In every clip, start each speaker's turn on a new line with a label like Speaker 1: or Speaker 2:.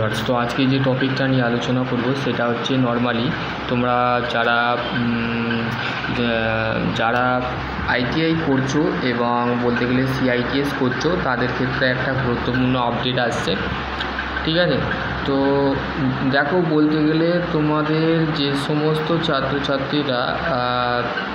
Speaker 1: Viewers, তো আজকে যে টপিকটা নিয়ে আলোচনা করব সেটা হচ্ছে নর্মালি তোমরা যারা আইটিআই করছো এবং বলতে গেলে সিআইটিএস করছো তাদের ক্ষেত্রে একটা গুরুত্বপূর্ণ আপডেট আসছে। ঠিক আছে, তো দেখো বলতে গেলে তোমাদের যে সমস্ত ছাত্রছাত্রীরা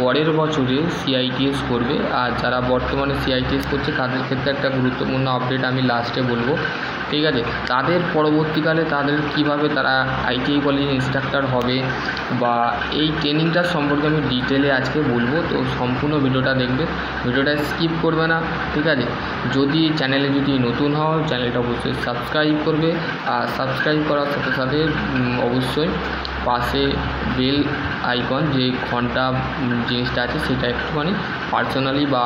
Speaker 1: পরের বছরে সিআইটিএস করবে আর যারা বর্তমানে সিআইটিএস করছে তাদের ক্ষেত্রে একটা গুরুত্বপূর্ণ আপডেট আমি লাস্টে বলবো। ঠিক আছে, তাদের পরবর্তীকালে তাদের কিভাবে তারা আইটিআই কলেজে ইনস্ট্রাক্টর হবে বা এই ট্রেনিংটার সম্পর্কে আমি ডিটেলে আজকে বলবো। তো সম্পূর্ণ ভিডিওটা দেখবে, ভিডিওটা স্কিপ করবে না। ঠিক আছে, যদি চ্যানেলে নতুন হও চ্যানেলটা অবশ্যই সাবস্ক্রাইব করবে আর সাবস্ক্রাইব করার সাথে সাথে অবশ্যই পাশে বেল আইকন যে ঘন্টা জিনিসটা আছে সেটা একটুখানি পার্সোনালি বা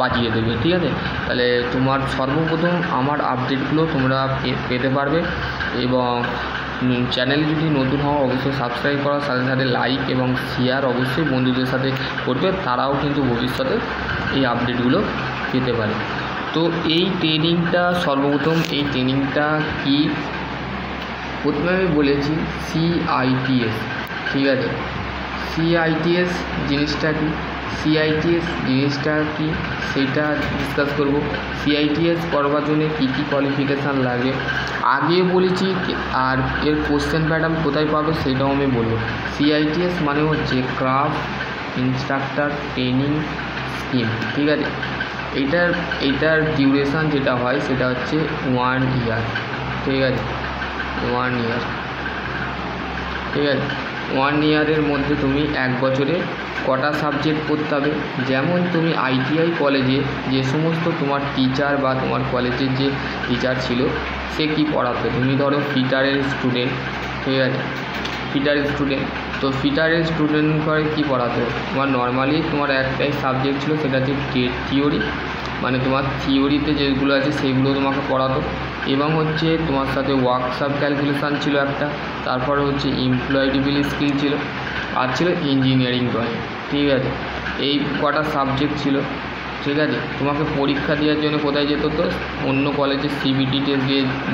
Speaker 1: বাজিয়ে দেবে। ঠিক আছে, তাহলে তোমার সর্বপ্রথম আমার আপডেটগুলো তোমরা পেতে পারবে। এবং চ্যানেলে যদি নতুন হও অবশ্যই সাবস্ক্রাইব করার সাথে সাথে লাইক এবং শেয়ার অবশ্যই বন্ধুদের সাথে করবে, তারাও কিন্তু ভবিষ্যতে এই আপডেটগুলো পেতে পারে। তো এই ট্রেনিংটা সর্বপ্রথম এই ট্রেনিংটা কি, প্রথমে আমি বলেছি সিআইটিএস। ঠিক আছে, সিআইটিএস জিনিসটা কি, সেটা ডিসকাস করব। সিআইটিএস করবার জন্য কী কী কোয়ালিফিকেশান লাগে আগে বলেছি, আর এর কোশ্চেন প্যাটার্ন কোথায় পাবে সেটাও আমি বলবো। সিআইটিএস মানে হচ্ছে ক্রাফট ইনস্ট্রাক্টর ট্রেনিং স্কিম। ঠিক আছে, এইটার ডিউরেশান যেটা হয় সেটা হচ্ছে 1 ইয়ার। ঠিক আছে, 1 ইয়ার। ঠিক আছে, 1 ইয়ারের মধ্যে তুমি 1 বছরে কটা সাবজেক্ট পড়তে হবে, যেমন তুমি আইটিআই কলেজে যে সমস্ত তোমার টিচার বা তোমার কলেজের যে টিচার ছিল সে কি পড়াতো, তুমি ধরো ফিটারের স্টুডেন্ট। ঠিক আছে, ফিটারের স্টুডেন্ট, তো ফিটারের স্টুডেন্ট করে কী পড়াতো, তোমার নর্মালি তোমার একটাই সাবজেক্ট ছিল সেটা হচ্ছে থিওরি, মানে তোমার থিওরিতে যেগুলো আছে সেইগুলো তোমাকে পড়াতো। এবং হচ্ছে তোমার সাথে ওয়ার্কশপ ক্যালকুলেশান ছিল একটা, তারপরে হচ্ছে এমপ্লয়েবিলিটি স্কিল ছিল, আর ছিল ইঞ্জিনিয়ারিং ড্রয়িং। ঠিক আছে, এই কটা সাবজেক্ট ছিল। ঠিক আছে, তোমাকে পরীক্ষা দেওয়ার জন্য কোথায় যেতে হতো, অন্য কলেজে সিবিটি টেস্ট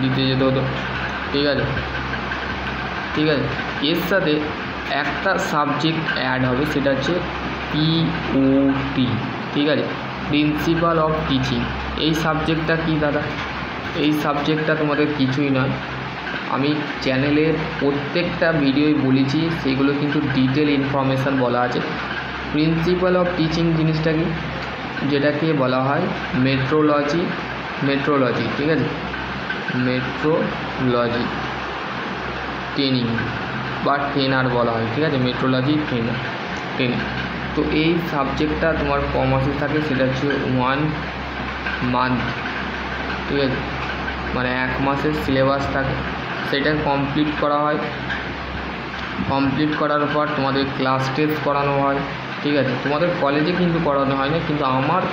Speaker 1: দিতে যেতে হতো। ঠিক আছে, এর সাথে একটা সাবজেক্ট অ্যাড হবে সেটা হচ্ছে পিওটি। ঠিক আছে, প্রিন্সিপাল অফ টিচিং। এই সাবজেক্টটা কি দাদা, এই সাবজেক্টটা তোমাদের কিছুই নয়, আমি চ্যানেলের প্রত্যেকটা ভিডিওই বলেছি, সেগুলো কিন্তু ডিটেল ইনফরমেশান বলা আছে। প্রিন্সিপাল অফ টিচিং জিনিসটা কি, যেটাকে বলা হয় মেট্রোলজি। ঠিক আছে, মেট্রোলজি ট্রেনিং বা ট্রেনার বলা হয়। ঠিক আছে, মেট্রোলজি ট্রেনিং। তো এই সাবজেক্টটা তোমার ক মাসে থাকে, সেটা হচ্ছে 1 মান্থ। ঠিক আছে, মানে 1 মাসের সিলেবাস থাকে, সেটা কমপ্লিট করা হয়। কমপ্লিট করার পর তোমাদের ক্লাস টেস্ট করানো হয়। ঠিক আছে, তোমাদের কলেজে কিন্তু করানো হয় না, কিন্তু আমার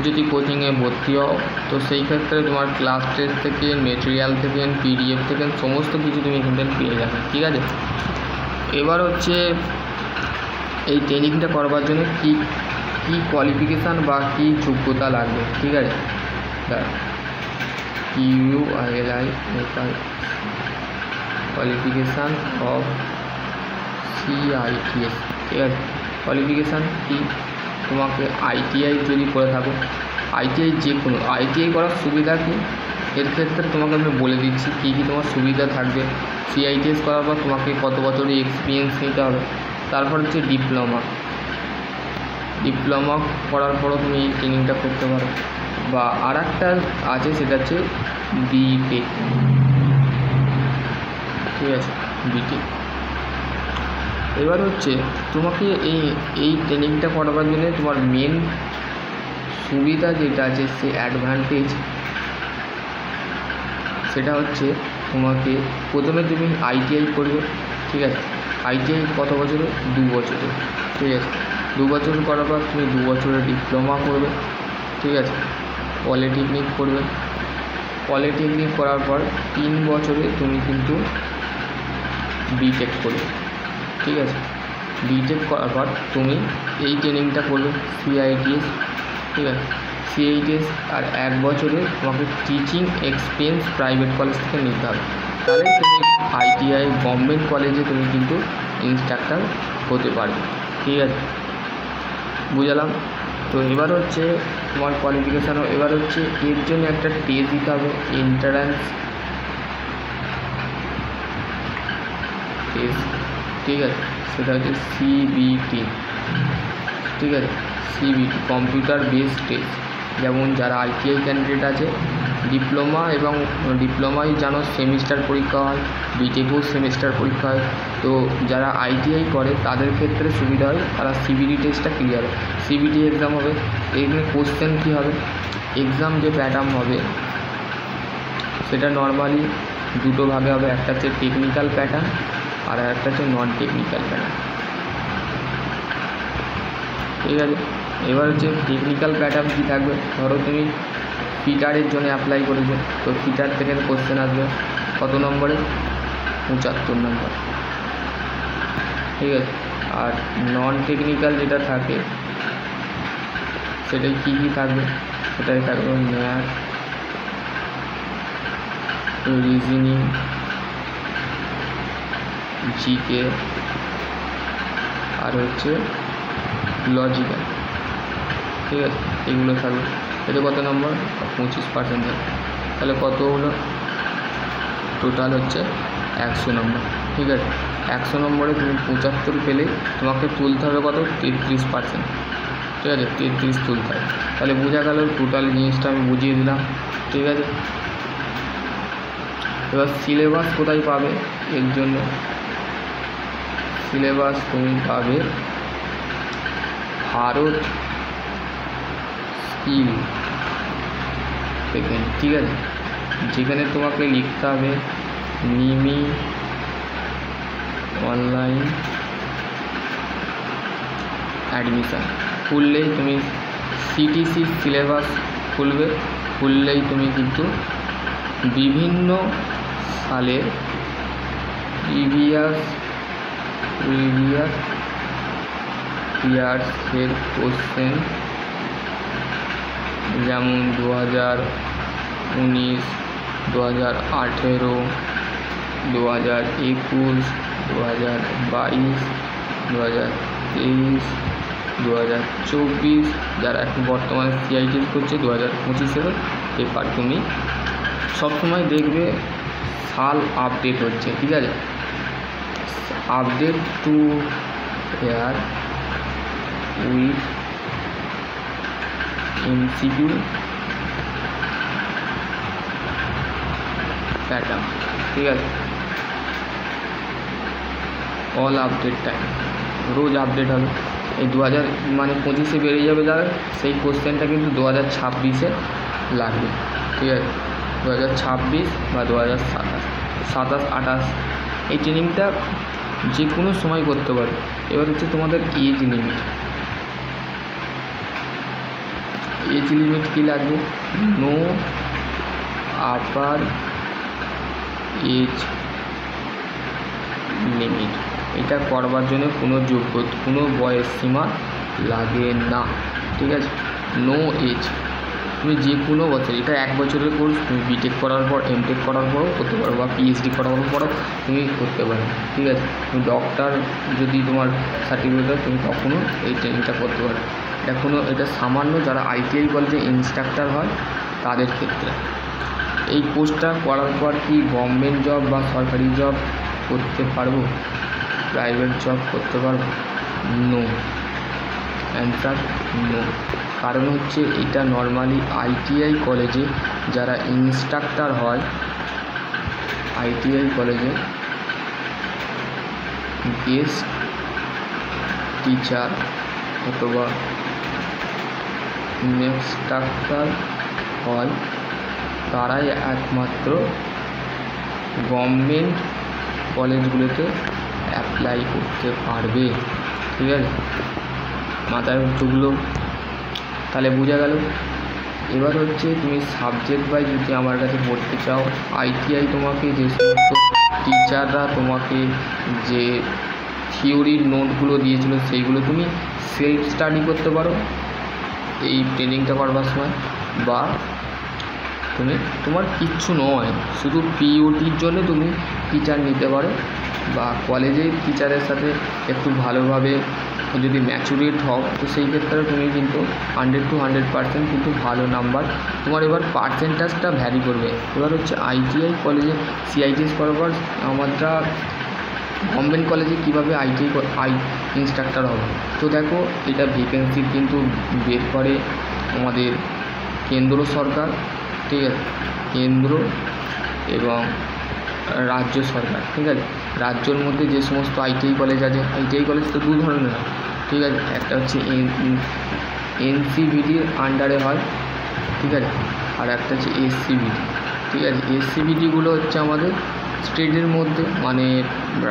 Speaker 1: যদি কোচিংয়ে ভর্তি হও তো সেই ক্ষেত্রে তোমার ক্লাস টেস্ট থেকে, মেটেরিয়াল থেকে, পিডিএফ থেকে সমস্ত কিছু তুমি এখান থেকে পেয়ে যাবে। ঠিক আছে, এবার হচ্ছে এই ট্রেনিংটা করবার জন্য কী কোয়ালিফিকেশান বা কী যোগ্যতা লাগবে। ঠিক আছে, QUILI কোয়ালিফিকেশান অফ সিআইটিএস। ঠিক আছে, কোয়ালিফিকেশান কি, তোমাকে আইটিআই যদি করে থাকো, আইটিআই যে কোনো আইটিআই করার সুবিধা কি, এর ক্ষেত্রে তোমাকে আমি বলে দিচ্ছি কী কী তোমার সুবিধা থাকবে। সিআইটিএস করার পর তোমাকে কত বছরের এক্সপিরিয়েন্স নিতে হবে। তারপর হচ্ছে ডিপ্লোমা করার পরও তুমি এই ট্রেনিংটা করতে পারো, বা আর একটা আছে সেটা হচ্ছে বিটেক। ঠিক আছে, বিটেক। এবার হচ্ছে তোমাকে এই ট্রেনিংটা করাবার জন্য তোমার মেন সুবিধা যেটা আছে, সে অ্যাডভান্টেজ, সেটা হচ্ছে তোমাকে প্রথমে তুমি আইটিআই করবে। ঠিক আছে, আইটিআই কত বছরে, 2 বছরে। ঠিক আছে, 2 বছর করার পর তুমি 2 বছরের ডিপ্লোমা করবে। ঠিক আছে, পলিটেকনিক করবে। পলিটেকনিক করার পর 3 বছরে তুমি কিন্তু বিটেক করবে। ঠিক আছে, বিটেক করার পর তুমি এই ট্রেনিংটা করবে সিআইটিএস। ঠিক আছে, সিআইটিএস আর 1 বছরে তোমাকে টিচিং এক্সপিরিয়েন্স প্রাইভেট কলেজ থেকে নিতে হবে। তাহলে তুমি আইটিআই গভর্নমেন্ট কলেজে তুমি কিন্তু ইনস্ট্রাক্টর হতে পারবে। ঠিক আছে, বুঝালাম। তো এবার হচ্ছে তোমার কোয়ালিফিকেশানও, এবার হচ্ছে এর জন্য একটা টেস্ট দিতে হবে, এন্ট্রান্স টেস্ট। ঠিক আছে, সেটা হচ্ছে সিবিটি। ঠিক আছে, সিবিটি কম্পিউটার বেসড টেস্ট। যেমন যারা আইটিআই ক্যান্ডিডেট আছে, ডিপ্লোমা এবং ডিপ্লোমায় জানো সেমিস্টার পরীক্ষা হয়, বিটেকেও সেমিস্টার পরীক্ষা হয়। তো যারা আইটিআই করে তাদের ক্ষেত্রে সুবিধা হয়, তারা সিবিটি টেস্টটা ক্লিয়ার হয়। সিবিটি এক্সাম হবে, এখানে কোশ্চেন কী হবে, এক্সাম যে প্যাটার্ন হবে সেটা নর্মালি দুটো ভাগে হবে, একটা হচ্ছে টেকনিক্যাল প্যাটার্ন আর একটা হচ্ছে নন টেকনিক্যাল প্যাটার্ন। ঠিক আছে, এবার হচ্ছে টেকনিক্যাল প্যাটার্ন কী থাকবে, ধরো তুমি ফিটারের জন্য অ্যাপ্লাই করেছো, তো ফিটার থেকে কোশ্চেন আসবে কত নম্বরে, 75 নম্বর। ঠিক আছে, আর নন টেকনিক্যাল যেটা থাকে সেটাই কী কী থাকবে, সেটাই থাকবে ম্যাথ, রিজনিং, জিকে আর হচ্ছে লজিক্যাল। ঠিক আছে, এগুলো থাকবে। এতে কত নম্বর, 25% থাকবে। তাহলে কত হলো, টোটাল হচ্ছে 100 নম্বর। ঠিক আছে, 100 নম্বরে তুমি 75 পেলে তোমাকে তুলতে হবে কত, 33%। ঠিক আছে, 33 তুলতে হবে। তাহলে বোঝা গেল, টোটাল জিনিসটা আমি বুঝিয়ে দিলাম। ঠিক আছে, এবার সিলেবাস কোথায় পাবে, এর জন্য সিলেবাস তুমি পাবে ভারত স্কিল থেকে। ঠিক আছে, যেখানে তোমাকে লিখতে হবে নিমি অনলাইন অ্যাডমিশান। খুললেই তুমি সিটিসি সিলেবাস খুললেই তুমি কিন্তু বিভিন্ন সালের প্রিভিয়াস ইয়ার্সের কোশ্চেন, যেমন 2019, 2018, 2021, 2022, 2023, 2024, যারা এখন বর্তমানে সিআইটি করছে 2025-এর পেপার তুমি সবসময় দেখবে সাল আপডেট হচ্ছে। ঠিক আছে, update to here with MCQ pattern. ঠিক আছে, অল আপডেট টাইম, রোজ আপডেট হবে। এই 2025-এ বেরিয়ে যাবে যারা, সেই কোশ্চেনটা কিন্তু 2026-এ লাগবে। ঠিক আছে, 2026 বা 2027, 27, 28 এই ট্রেনিংটা যে কোনো সময় করতে পারে। এবার হচ্ছে তোমাদের এজ লিমিট। এজ লিমিট কী লাগবে, নো আপার এজ লিমিট। এটা করবার জন্য কোনো বয়স সীমা লাগে না। ঠিক আছে, নো এজ, তুমি যে কোনো বছর, এটা 1 বছরের কোর্স, তুমি বিটেক করার পর এমটেক করার পরও করতে পারো বা পিএইচডি করার পরও তুমি করতে পারো। ঠিক আছে, তুমি ডক্টর যদি তোমার সার্টিফিকেট হয় তুমি তখনও এই ট্রেনিংটা করতে পারো। এটা সামান্য যারা আইটিআই কলেজে ইনস্ট্রাক্টর হয় তাদের ক্ষেত্রে। এই কোর্সটা করার পর কি গভর্নমেন্ট জব বা সরকারি জব করতে পারবো, প্রাইভেট জব করতে পারবো? No, answer no. কারণ হচ্ছে এটা নর্মালি আইটিআই কলেজে যারা ইনস্ট্রাক্টর হয়, আইটিআই কলেজে গেস্ট টিচার অথবা ইনস্ট্রাক্টর হয়, তারাই একমাত্র গভর্নমেন্ট কলেজগুলোতে অ্যাপ্লাই করতে পারবে। ঠিক আছে, মাথায় ঢুকলো? তাহলে বোঝা গেল। এবার হচ্ছে তুমি সাবজেক্ট ওয়াইজ যদি আমার কাছে পড়তে চাও, আইটিআই তোমাকে যে সমস্ত টিচাররা তোমাকে যে থিওরির নোটগুলো দিয়েছিল সেইগুলো তুমি সেলফ স্টাডি করতে পারো এই ট্রেনিংটা করবার সময়, বা তুমি তোমার কিচ্ছু নয়, শুধু পিওটির জন্য তুমি টিচার নিতে পারো, বা কলেজের টিচারের সাথে একটু ভালোভাবে যদি ম্যাচুরেট হও তো সেই ক্ষেত্রে তুমি কিন্তু 100 to 100% কিন্তু ভালো নাম্বার তোমার। এবার পার্সেন্টেজটা ভ্যারি করবে। এবার হচ্ছে আইটিআই কলেজে সিআইটিএস করার আমরা গভর্নমেন্ট কলেজে কীভাবে আই ইনস্ট্রাক্টর হবে। তো দেখো, এটা ভ্যাকেন্সি কিন্তু বের করে আমাদের কেন্দ্র সরকার, ঠিক আছে, কেন্দ্র এবং রাজ্য সরকার, ঠিক আছে। রাজ্যর মধ্যে যে সমস্ত আইটিআই কলেজ আছে, আইটিআই কলেজ তো দু ধরনের হয়, ঠিক আছে। একটা হচ্ছে এনসিভিটির আন্ডারে হয়, ঠিক আছে, আর একটা হচ্ছে এসসিভিটি, ঠিক আছে। এসসিভিটিগুলো হচ্ছে আমাদের স্টেটের মধ্যে, মানে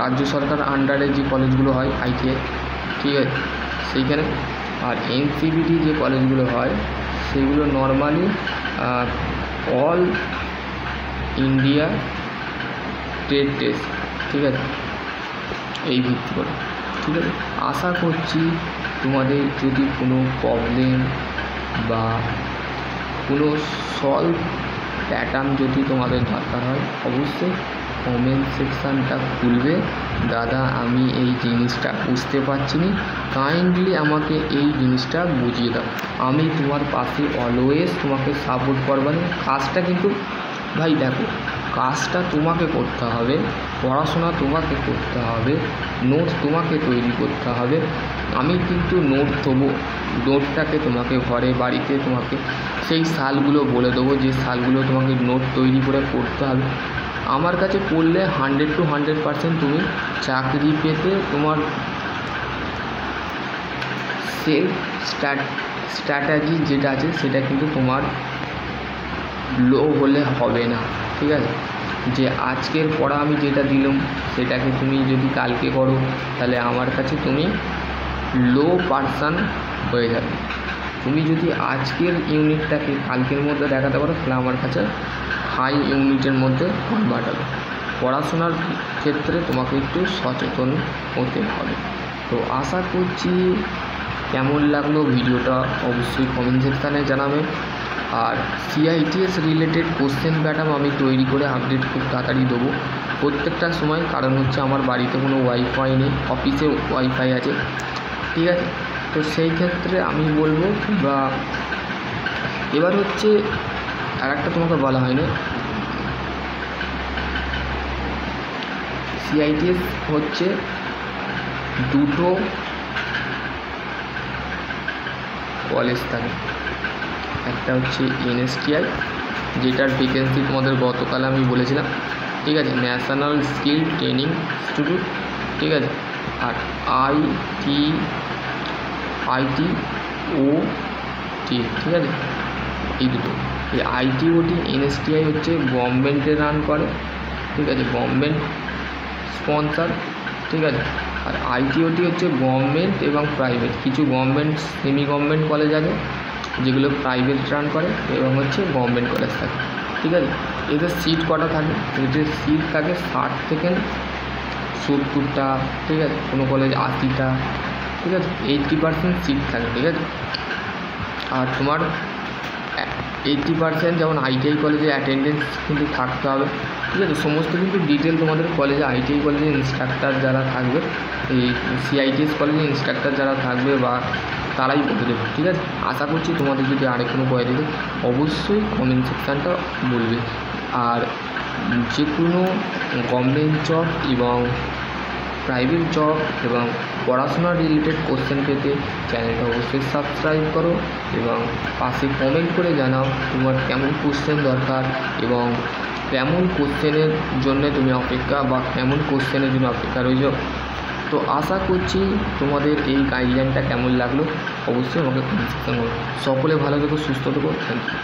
Speaker 1: রাজ্য সরকার আন্ডারে যে কলেজগুলো হয় আইটিআই, ঠিক আছে, সেইখানে। আর এনসিভিটি যে কলেজগুলো হয় সেগুলো normally all India trade test, ঠিক আছে, এই ভিত্তি করে, ঠিক আছে। আশা করছি তোমাদের যদি কোনো প্রবলেম বা কোনো সলভ প্যাটার্ন যদি তোমাদের দরকার হয়, অবশ্যই কমেন্ট সেকশানটা খুলবে, দাদা আমি এই জিনিসটা বুঝতে পারছি না, কাইন্ডলি আমাকে এই জিনিসটা বুঝিয়ে দাও। আমি তোমার পাশে অলওয়েজ তোমাকে সাপোর্ট করবেন। কাজটা কিন্তু ভাই দেখো, কাজটা তোমাকে করতে হবে, পড়াশোনা তোমাকে করতে হবে, নোট তোমাকে তৈরি করতে হবে। আমি কিন্তু নোট দেবো, নোটটাকে তোমাকে ঘরে বাড়িতে তোমাকে সেই সালগুলো বলে দেবো, যে সালগুলো তোমাকে নোট তৈরি করে পড়তে হবে। আমার কাছে পড়লে 100 to 100% তুমি চাকরি পেতে তোমার সেলফ স্ট্র্যাটেজি যেটা আছে সেটা কিন্তু তোমার লো হলে হবে না, ঠিক আছে। যে আজকের পড়া আমি যেটা দিলাম সেটাকে তুমি যদি কালকে করো তাহলে আমার কাছে তুমি লো পারসন হয়ে যাবে। তুমি যদি আজকের ইউনিটটাকে কালকের মধ্যে দেখাতে পারো তাহলে আমার কাছে হাই ইউনিটের মধ্যে কনভার্ট হবে। পড়াশোনার ক্ষেত্রে তোমাকে একটু সচেতন হতে হবে। তো আশা করছি কেমন লাগলো ভিডিওটা অবশ্যই কমেন্ট সেকশানে জানাবে। আর সিআইটিএস রিলেটেড কোশ্চেন প্যাটার্ন আমি তৈরি করে আপডেট খুব তাড়াতাড়ি দেবো প্রত্যেকটা সময়, কারণ হচ্ছে আমার বাড়িতে কোনো ওয়াইফাই নেই, অফিসে ওয়াইফাই আছে, ঠিক আছে। তো সেই ক্ষেত্রে আমি বলবো, বা এবার হচ্ছে আর একটা তোমাকে বলা হয়নি, সিআইটিএস হচ্ছে দুটো কলেজ থাকে, একটা হচ্ছে এনএসটিআই যেটার ভ্যাকেন্সি তোমাদের গতকাল আমি বলেছিলাম, ঠিক আছে, ন্যাশনাল স্কিল ট্রেনিং ইনস্টিটিউট, ঠিক আছে। আর আইটিওটি, ঠিক আছে, এই দুটো। এই আইটিওটি এনএসটিআই হচ্ছে গভর্নমেন্টে রান করে, ঠিক আছে, গভর্নমেন্ট স্পন্সর, ঠিক আছে। আর আইটিওটি হচ্ছে গভর্নমেন্ট এবং প্রাইভেট, কিছু গভর্নমেন্ট সেমি গভর্নমেন্ট কলেজ আছে যেগুলো প্রাইভেট রান করে, এবং হচ্ছে গভর্নমেন্ট কলেজ থাকে, ঠিক আছে। এদের সিট কটা থাকে, এদের সিট থাকে 60 থেকে 70টা, ঠিক আছে, কোনো কলেজ 80টা, ঠিক আছে, 80% সিট থাকে, ঠিক আছে। আর তোমার 80% যেমন আইটিআই কলেজে অ্যাটেন্ডেন্স কিন্তু থাকতে হবে, ঠিক আছে। সমস্ত কিন্তু ডিটেল তোমাদের কলেজে আইটিআই কলেজে ইনস্ট্রাক্টর যারা থাকবে, এই সিআইটিএস কলেজে ইনস্ট্রাক্টর যারা থাকবে বা তারাই বলে দেবে, ঠিক আছে। আশা করছি তোমাদের যদি আরেক কোনো কোয়ারি থাকে অবশ্যই কমেন্ট সেকশানটা বলবে। আর যে কোনো গভর্নমেন্ট জব এবং প্রাইভেট জব এবং পড়াশোনা রিলেটেড কোশ্চেন পেতে চ্যানেলটা অবশ্যই সাবস্ক্রাইব করো, এবং পাশে কমেন্ট করে জানাও তোমার কেমন কোশ্চেন দরকার এবং কেমন কোশ্চেনের জন্য তুমি অপেক্ষা, বা কেমন কোশ্চেনের জন্য অপেক্ষা রয়েছে। তো আশা করছি তোমাদের এই গাইডলাইনটা কেমন লাগলো অবশ্যই আমাকে কমেন্ট সেকশন করো। সকলে ভালো থেকো, সুস্থ থেকো, থ্যাংক ইউ।